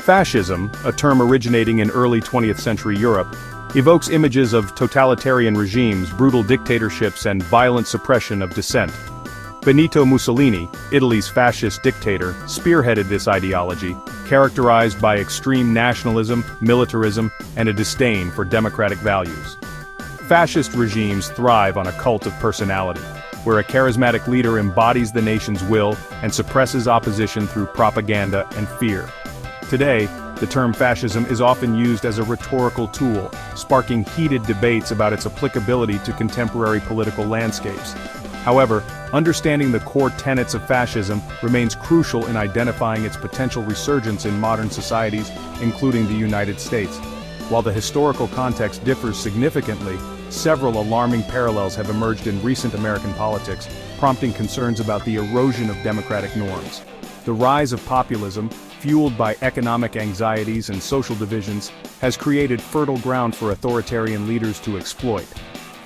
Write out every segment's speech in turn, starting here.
Fascism, a term originating in early 20th century Europe, evokes images of totalitarian regimes, brutal dictatorships, and violent suppression of dissent. Benito Mussolini, Italy's fascist dictator, spearheaded this ideology, characterized by extreme nationalism, militarism, and a disdain for democratic values. Fascist regimes thrive on a cult of personality, where a charismatic leader embodies the nation's will and suppresses opposition through propaganda and fear. Today, the term fascism is often used as a rhetorical tool, sparking heated debates about its applicability to contemporary political landscapes. However, understanding the core tenets of fascism remains crucial in identifying its potential resurgence in modern societies, including the United States. While the historical context differs significantly, several alarming parallels have emerged in recent American politics, prompting concerns about the erosion of democratic norms. The rise of populism, fueled by economic anxieties and social divisions, has created fertile ground for authoritarian leaders to exploit.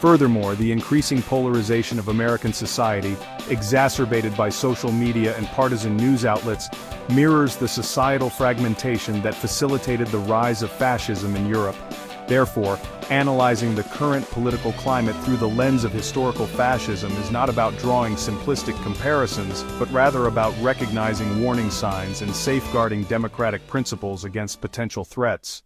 Furthermore, the increasing polarization of American society, exacerbated by social media and partisan news outlets, mirrors the societal fragmentation that facilitated the rise of fascism in Europe. Therefore, analyzing the current political climate through the lens of historical fascism is not about drawing simplistic comparisons, but rather about recognizing warning signs and safeguarding democratic principles against potential threats.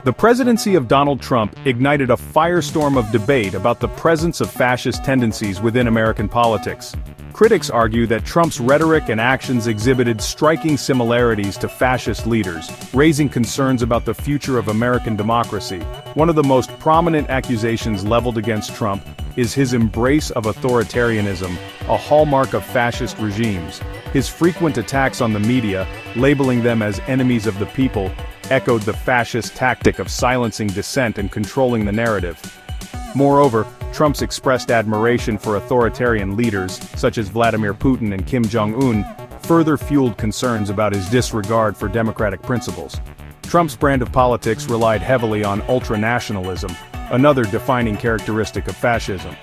The presidency of Donald Trump ignited a firestorm of debate about the presence of fascist tendencies within American politics. Critics argue that Trump's rhetoric and actions exhibited striking similarities to fascist leaders, raising concerns about the future of American democracy. One of the most prominent accusations leveled against Trump is his embrace of authoritarianism, a hallmark of fascist regimes. His frequent attacks on the media, labeling them as enemies of the people, echoed the fascist tactic of silencing dissent and controlling the narrative. Moreover, Trump's expressed admiration for authoritarian leaders, such as Vladimir Putin and Kim Jong-un, further fueled concerns about his disregard for democratic principles. Trump's brand of politics relied heavily on ultranationalism, another defining characteristic of fascism.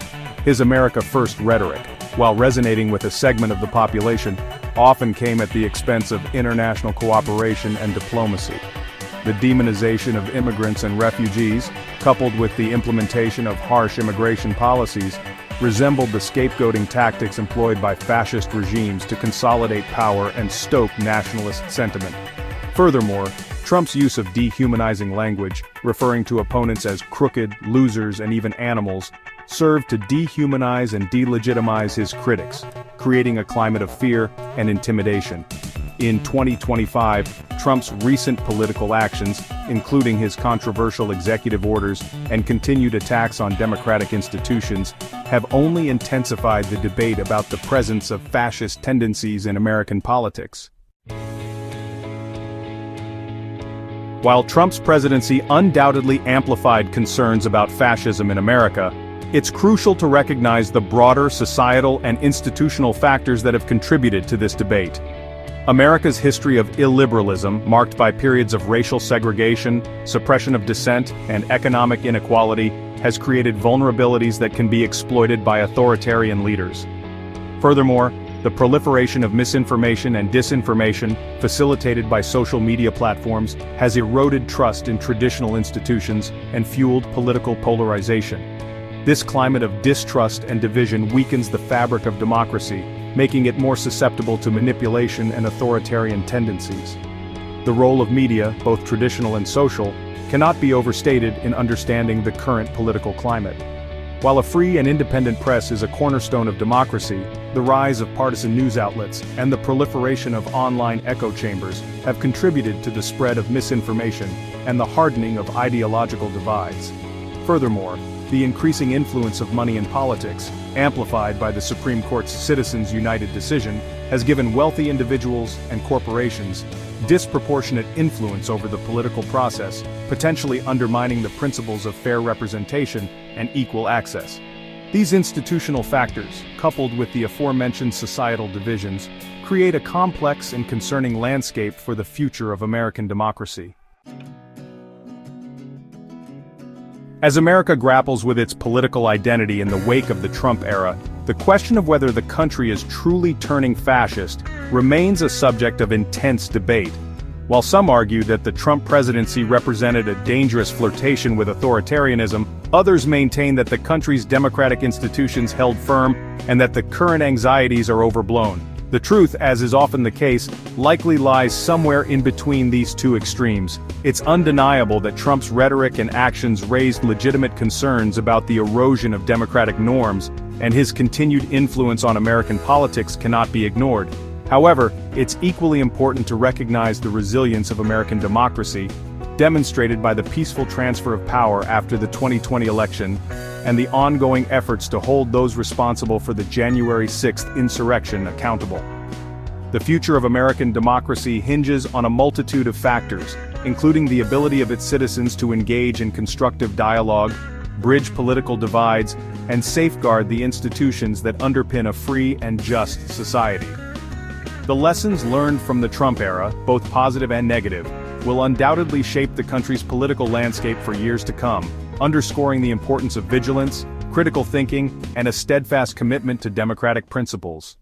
His America First rhetoric, while resonating with a segment of the population, often came at the expense of international cooperation and diplomacy. The demonization of immigrants and refugees, coupled with the implementation of harsh immigration policies, resembled the scapegoating tactics employed by fascist regimes to consolidate power and stoke nationalist sentiment. Furthermore, Trump's use of dehumanizing language, referring to opponents as crooked, losers, and even animals, served to dehumanize and delegitimize his critics, creating a climate of fear and intimidation. In 2025, Trump's recent political actions, including his controversial executive orders and continued attacks on democratic institutions, have only intensified the debate about the presence of fascist tendencies in American politics. While Trump's presidency undoubtedly amplified concerns about fascism in America, it's crucial to recognize the broader societal and institutional factors that have contributed to this debate. America's history of illiberalism, marked by periods of racial segregation, suppression of dissent, and economic inequality, has created vulnerabilities that can be exploited by authoritarian leaders. Furthermore, the proliferation of misinformation and disinformation, facilitated by social media platforms, has eroded trust in traditional institutions and fueled political polarization. This climate of distrust and division weakens the fabric of democracy, making it more susceptible to manipulation and authoritarian tendencies. The role of media, both traditional and social, cannot be overstated in understanding the current political climate. While a free and independent press is a cornerstone of democracy, the rise of partisan news outlets and the proliferation of online echo chambers have contributed to the spread of misinformation and the hardening of ideological divides. Furthermore, the increasing influence of money in politics, amplified by the Supreme Court's Citizens United decision, has given wealthy individuals and corporations disproportionate influence over the political process, potentially undermining the principles of fair representation and equal access. These institutional factors, coupled with the aforementioned societal divisions, create a complex and concerning landscape for the future of American democracy. As America grapples with its political identity in the wake of the Trump era, The question of whether the country is truly turning fascist remains a subject of intense debate. While some argue that the Trump presidency represented a dangerous flirtation with authoritarianism, others maintain that the country's democratic institutions held firm and that the current anxieties are overblown. The truth, as is often the case, likely lies somewhere in between these two extremes. It's undeniable that Trump's rhetoric and actions raised legitimate concerns about the erosion of democratic norms, and his continued influence on American politics cannot be ignored. However, it's equally important to recognize the resilience of American democracy, demonstrated by the peaceful transfer of power after the 2020 election, and the ongoing efforts to hold those responsible for the January 6th insurrection accountable. The future of American democracy hinges on a multitude of factors, including the ability of its citizens to engage in constructive dialogue, bridge political divides, and safeguard the institutions that underpin a free and just society. The lessons learned from the Trump era, both positive and negative, will undoubtedly shape the country's political landscape for years to come, underscoring the importance of vigilance, critical thinking, and a steadfast commitment to democratic principles.